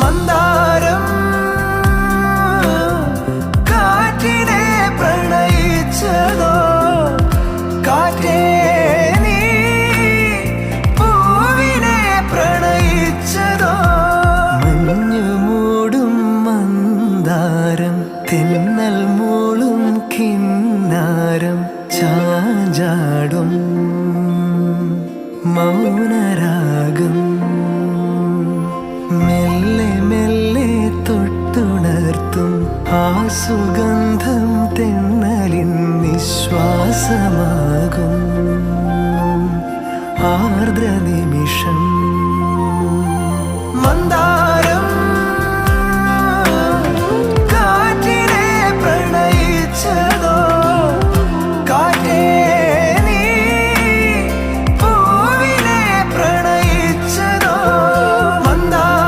മന്ദാരം കാറ്റിനെ പ്രണയിച്ചതോ, കാറ്റേ നീ പൂവിനെ പ്രണയിച്ചതോ. മഞ്ഞു മൂടും മന്ദാരം, തെന്നൽ മൂളും കിന്നാരം, ചാഞ്ചാടും മൗനരാഗം, മെല്ലെ മെല്ലെ തൊട്ടുണർത്തും ആ സുഗന്ധം തെന്നലിൻ നിശ്വാസമാകും. ആർദ്ര നിമിഷം മന്ദാരം